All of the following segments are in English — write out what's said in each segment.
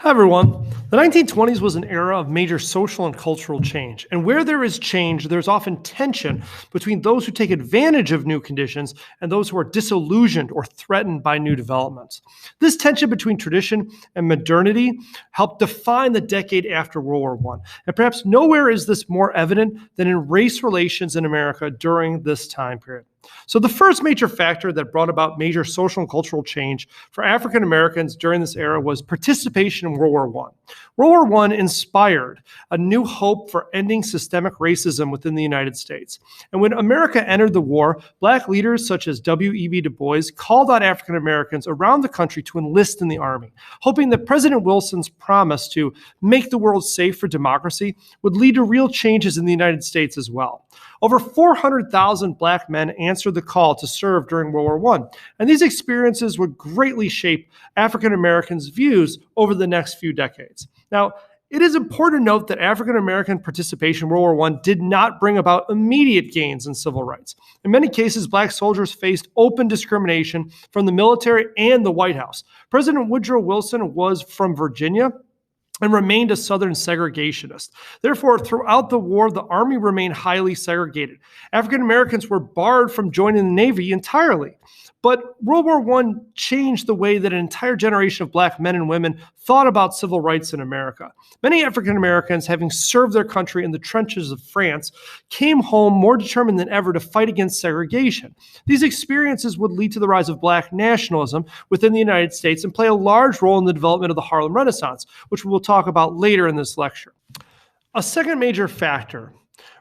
Hi, everyone. The 1920s was an era of major social and cultural change. And where there is change, there's often tension between those who take advantage of new conditions and those who are disillusioned or threatened by new developments. This tension between tradition and modernity helped define the decade after World War I. And perhaps nowhere is this more evident than in race relations in America during this time period. So the first major factor that brought about major social and cultural change for African Americans during this era was participation in World War I. World War I inspired a new hope for ending systemic racism within the United States. And when America entered the war, Black leaders such as W.E.B. Du Bois called on African Americans around the country to enlist in the Army, hoping that President Wilson's promise to make the world safe for democracy would lead to real changes in the United States as well. Over 400,000 Black men answered the call to serve during World War I, and these experiences would greatly shape African Americans' views over the next few decades. Now, it is important to note that African American participation in World War I did not bring about immediate gains in civil rights. In many cases, Black soldiers faced open discrimination from the military and the White House. President Woodrow Wilson was from Virginia and remained a Southern segregationist. Therefore, throughout the war, the Army remained highly segregated. African Americans were barred from joining the Navy entirely. But World War I changed the way that an entire generation of Black men and women thought about civil rights in America. Many African Americans, having served their country in the trenches of France, came home more determined than ever to fight against segregation. These experiences would lead to the rise of Black nationalism within the United States and play a large role in the development of the Harlem Renaissance, which we will talk about later in this lecture. A second major factor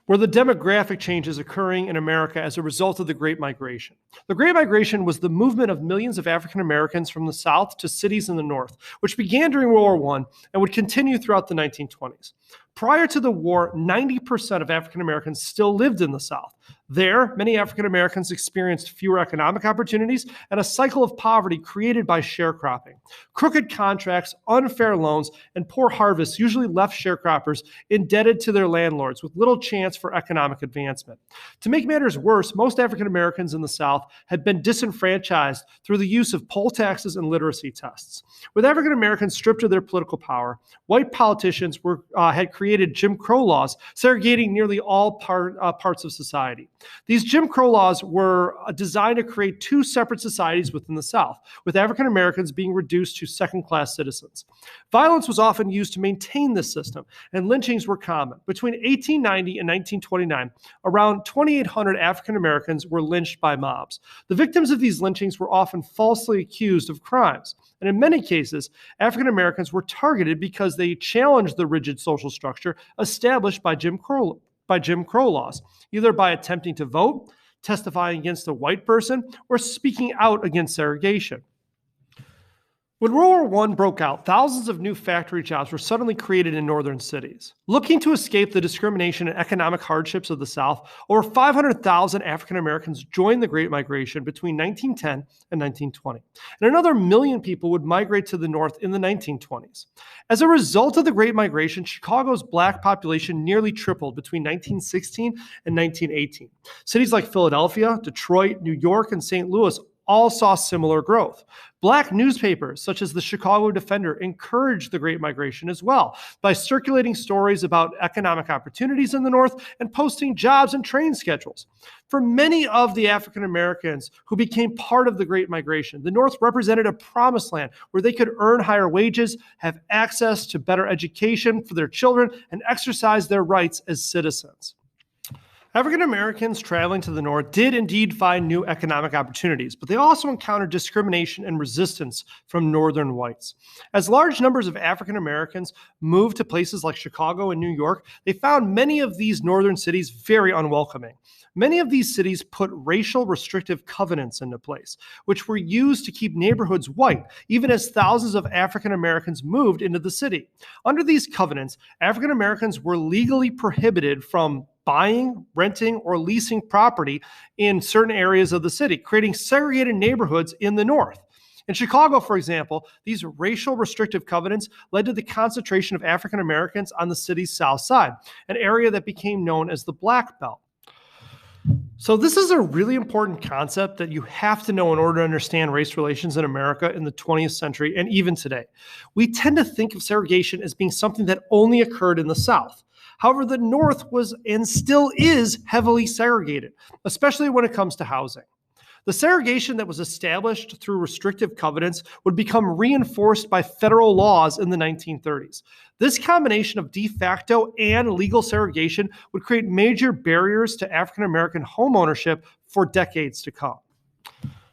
were the demographic changes occurring in America as a result of the Great Migration. The Great Migration was the movement of millions of African Americans from the South to cities in the North, which began during World War I and would continue throughout the 1920s. Prior to the war, 90% of African Americans still lived in the South. There, many African Americans experienced fewer economic opportunities and a cycle of poverty created by sharecropping. Crooked contracts, unfair loans, and poor harvests usually left sharecroppers indebted to their landlords with little chance for economic advancement. To make matters worse, most African Americans in the South had been disenfranchised through the use of poll taxes and literacy tests. With African Americans stripped of their political power, white politicians had created Jim Crow laws segregating nearly all parts of society. These Jim Crow laws were designed to create two separate societies within the South, with African Americans being reduced to second-class citizens. Violence was often used to maintain this system, and lynchings were common. Between 1890 and 1929, around 2,800 African Americans were lynched by mobs. The victims of these lynchings were often falsely accused of crimes, and in many cases, African Americans were targeted because they challenged the rigid social structure established by Jim Crow laws, either by attempting to vote, testifying against a white person, or speaking out against segregation. When World War I broke out, thousands of new factory jobs were suddenly created in northern cities. Looking to escape the discrimination and economic hardships of the South, over 500,000 African Americans joined the Great Migration between 1910 and 1920. And another million people would migrate to the North in the 1920s. As a result of the Great Migration, Chicago's Black population nearly tripled between 1916 and 1918. Cities like Philadelphia, Detroit, New York, and St. Louis all saw similar growth. Black newspapers, such as the Chicago Defender, encouraged the Great Migration as well by circulating stories about economic opportunities in the North and posting jobs and train schedules. For many of the African Americans who became part of the Great Migration, the North represented a promised land where they could earn higher wages, have access to better education for their children, and exercise their rights as citizens. African Americans traveling to the North did indeed find new economic opportunities, but they also encountered discrimination and resistance from Northern whites. As large numbers of African Americans moved to places like Chicago and New York, they found many of these northern cities very unwelcoming. Many of these cities put racial restrictive covenants into place, which were used to keep neighborhoods white, even as thousands of African Americans moved into the city. Under these covenants, African Americans were legally prohibited from buying, renting, or leasing property in certain areas of the city, creating segregated neighborhoods in the North. In Chicago, for example, these racial restrictive covenants led to the concentration of African Americans on the city's south side, an area that became known as the Black Belt. So, this is a really important concept that you have to know in order to understand race relations in America in the 20th century and even today. We tend to think of segregation as being something that only occurred in the South. However, the North was and still is heavily segregated, especially when it comes to housing. The segregation that was established through restrictive covenants would become reinforced by federal laws in the 1930s. This combination of de facto and legal segregation would create major barriers to African American homeownership for decades to come.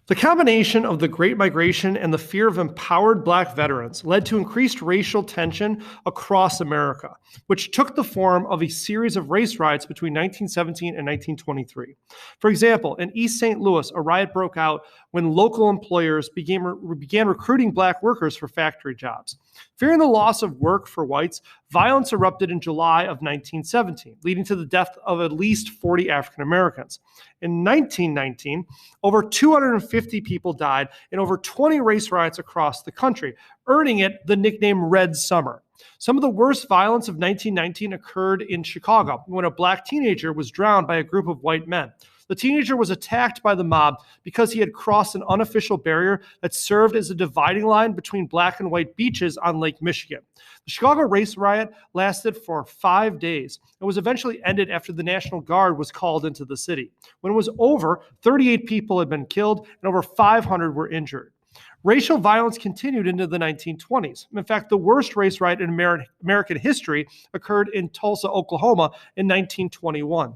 The combination of the Great Migration and the fear of empowered Black veterans led to increased racial tension across America, which took the form of a series of race riots between 1917 and 1923. For example, in East St. Louis, a riot broke out when local employers began recruiting Black workers for factory jobs. Fearing the loss of work for whites, violence erupted in July of 1917, leading to the death of at least 40 African Americans. In 1919, over 250 people died in over 20 race riots across the country, earning it the nickname Red Summer. Some of the worst violence of 1919 occurred in Chicago when a Black teenager was drowned by a group of white men. The teenager was attacked by the mob because he had crossed an unofficial barrier that served as a dividing line between Black and white beaches on Lake Michigan. The Chicago race riot lasted for 5 days and was eventually ended after the National Guard was called into the city. When it was over, 38 people had been killed and over 500 were injured. Racial violence continued into the 1920s. In fact, the worst race riot in American history occurred in Tulsa, Oklahoma in 1921.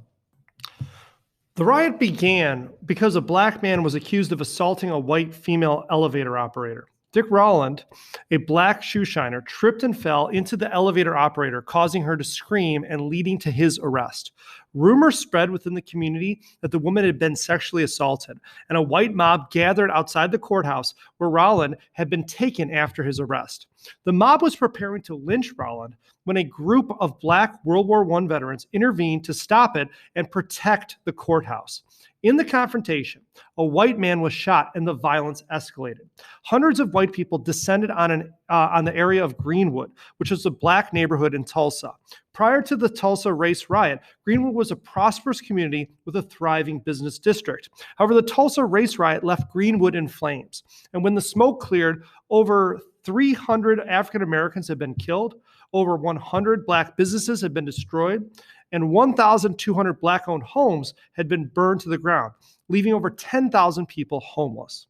The riot began because a Black man was accused of assaulting a white female elevator operator. Dick Rowland, a Black shoe shiner, tripped and fell into the elevator operator, causing her to scream and leading to his arrest. Rumors spread within the community that the woman had been sexually assaulted, and a white mob gathered outside the courthouse where Rowland had been taken after his arrest. The mob was preparing to lynch Rowland when a group of Black World War I veterans intervened to stop it and protect the courthouse. In the confrontation, a white man was shot and the violence escalated. Hundreds of white people descended on the area of Greenwood, which was a Black neighborhood in Tulsa. Prior to the Tulsa race riot, Greenwood was a prosperous community with a thriving business district. However, the Tulsa race riot left Greenwood in flames. And when the smoke cleared, over 300 African Americans had been killed, over 100 Black businesses had been destroyed, and 1,200 Black-owned homes had been burned to the ground, leaving over 10,000 people homeless.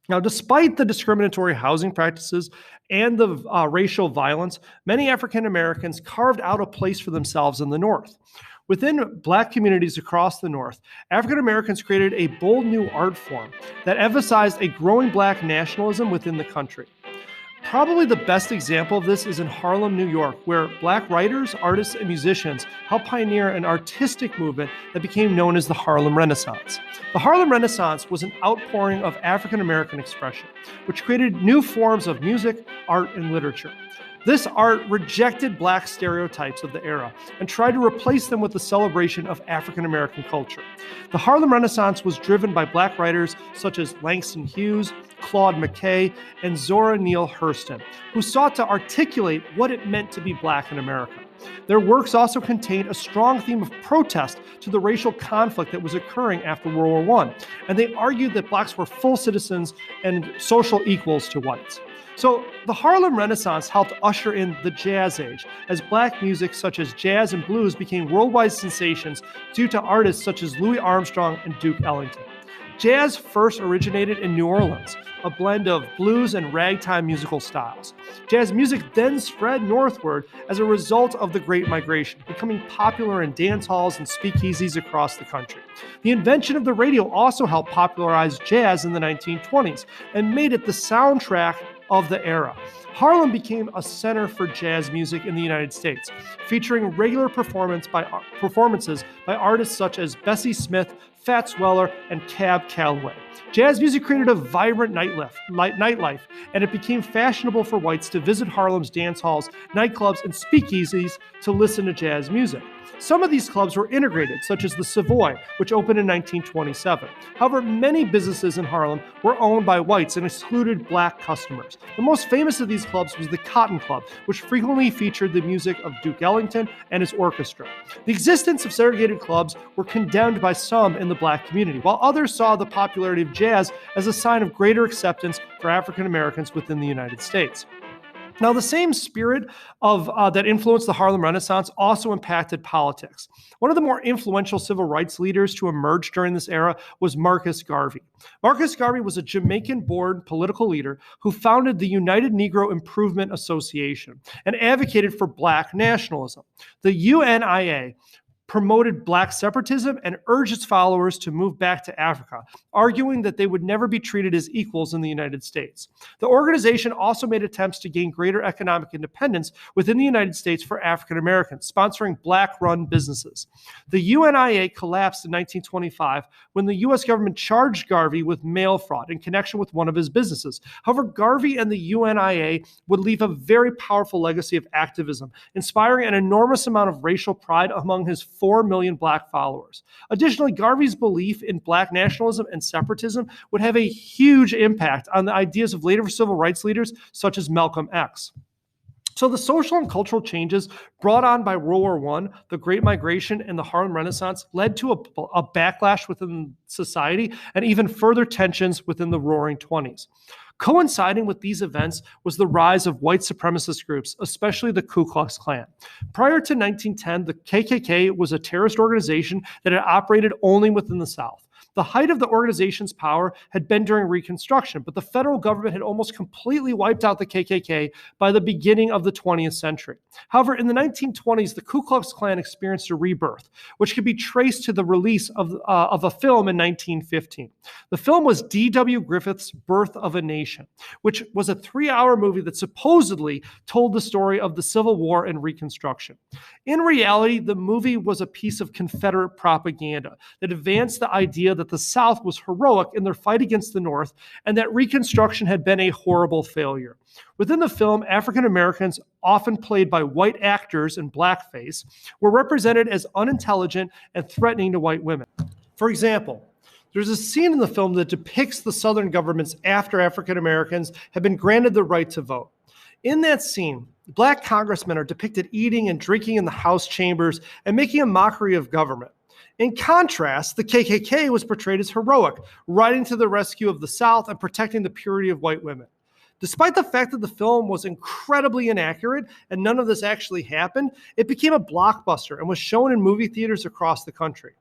Now, despite the discriminatory housing practices and the racial violence, many African Americans carved out a place for themselves in the North. Within Black communities across the North, African Americans created a bold new art form that emphasized a growing Black nationalism within the country. Probably the best example of this is in Harlem, New York, where Black writers, artists, and musicians helped pioneer an artistic movement that became known as the Harlem Renaissance. The Harlem Renaissance was an outpouring of African American expression, which created new forms of music, art, and literature. This art rejected Black stereotypes of the era and tried to replace them with the celebration of African American culture. The Harlem Renaissance was driven by Black writers such as Langston Hughes, Claude McKay, and Zora Neale Hurston, who sought to articulate what it meant to be Black in America. Their works also contained a strong theme of protest to the racial conflict that was occurring after World War I, and they argued that Blacks were full citizens and social equals to whites. So the Harlem Renaissance helped usher in the Jazz Age, as Black music such as jazz and blues became worldwide sensations due to artists such as Louis Armstrong and Duke Ellington. Jazz first originated in New Orleans, a blend of blues and ragtime musical styles. Jazz music then spread northward as a result of the Great Migration, becoming popular in dance halls and speakeasies across the country. The invention of the radio also helped popularize jazz in the 1920s and made it the soundtrack of the era. Harlem became a center for jazz music in the United States, featuring regular performances by artists such as Bessie Smith, Fats Weller, and Cab Calloway. Jazz music created a vibrant nightlife, and it became fashionable for whites to visit Harlem's dance halls, nightclubs, and speakeasies to listen to jazz music. Some of these clubs were integrated, such as the Savoy, which opened in 1927. However, many businesses in Harlem were owned by whites and excluded Black customers. The most famous of these these clubs was the Cotton Club, which frequently featured the music of Duke Ellington and his orchestra. The existence of segregated clubs were condemned by some in the black community, while others saw the popularity of jazz as a sign of greater acceptance for African Americans within the United States. Now, the same spirit that influenced the Harlem Renaissance also impacted politics. One of the more influential civil rights leaders to emerge during this era was Marcus Garvey. Marcus Garvey was a Jamaican-born political leader who founded the United Negro Improvement Association and advocated for black nationalism. The UNIA promoted black separatism and urged its followers to move back to Africa, arguing that they would never be treated as equals in the United States. The organization also made attempts to gain greater economic independence within the United States for African Americans, sponsoring black-run businesses. The UNIA collapsed in 1925 when the U.S. government charged Garvey with mail fraud in connection with one of his businesses. However, Garvey and the UNIA would leave a very powerful legacy of activism, inspiring an enormous amount of racial pride among his 4 million black followers. Additionally, Garvey's belief in black nationalism and separatism would have a huge impact on the ideas of later civil rights leaders such as Malcolm X. So the social and cultural changes brought on by World War I, the Great Migration, and the Harlem Renaissance led to a backlash within society and even further tensions within the Roaring Twenties. Coinciding with these events was the rise of white supremacist groups, especially the Ku Klux Klan. Prior to 1910, the KKK was a terrorist organization that had operated only within the South. The height of the organization's power had been during Reconstruction, but the federal government had almost completely wiped out the KKK by the beginning of the 20th century. However, in the 1920s, the Ku Klux Klan experienced a rebirth, which could be traced to the release of a film in 1915. The film was D.W. Griffith's Birth of a Nation, which was a 3-hour movie that supposedly told the story of the Civil War and Reconstruction. In reality, the movie was a piece of Confederate propaganda that advanced the idea that the South was heroic in their fight against the North and that Reconstruction had been a horrible failure. Within the film, African Americans, often played by white actors in blackface, were represented as unintelligent and threatening to white women. For example, there's a scene in the film that depicts the Southern governments after African Americans have been granted the right to vote. In that scene, black congressmen are depicted eating and drinking in the House chambers and making a mockery of government. In contrast, the KKK was portrayed as heroic, riding to the rescue of the South and protecting the purity of white women. Despite the fact that the film was incredibly inaccurate and none of this actually happened, it became a blockbuster and was shown in movie theaters across the country.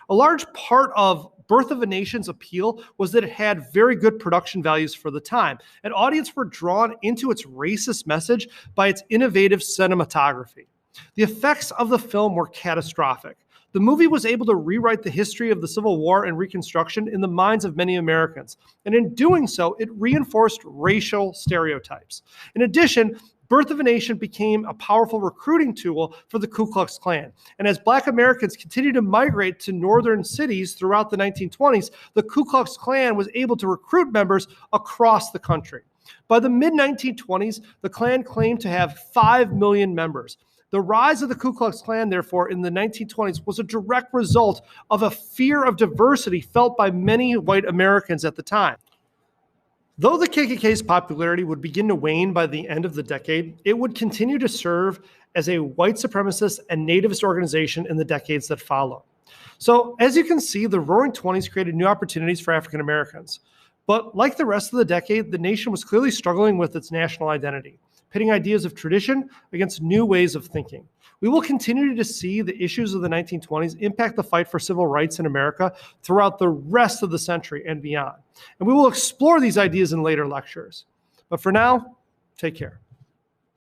A large part of Birth of a Nation's appeal was that it had very good production values for the time, and audiences were drawn into its racist message by its innovative cinematography. The effects of the film were catastrophic. The movie was able to rewrite the history of the Civil War and Reconstruction in the minds of many Americans, and in doing so, it reinforced racial stereotypes. In addition, Birth of a Nation became a powerful recruiting tool for the Ku Klux Klan. And as Black Americans continued to migrate to northern cities throughout the 1920s, the Ku Klux Klan was able to recruit members across the country. By the mid-1920s, the Klan claimed to have 5 million members. The rise of the Ku Klux Klan, therefore, in the 1920s was a direct result of a fear of diversity felt by many white Americans at the time. Though the KKK's popularity would begin to wane by the end of the decade, it would continue to serve as a white supremacist and nativist organization in the decades that follow. So, as you can see, the Roaring Twenties created new opportunities for African Americans. But like the rest of the decade, the nation was clearly struggling with its national identity, pitting ideas of tradition against new ways of thinking. We will continue to see the issues of the 1920s impact the fight for civil rights in America throughout the rest of the century and beyond. And we will explore these ideas in later lectures. But for now, take care.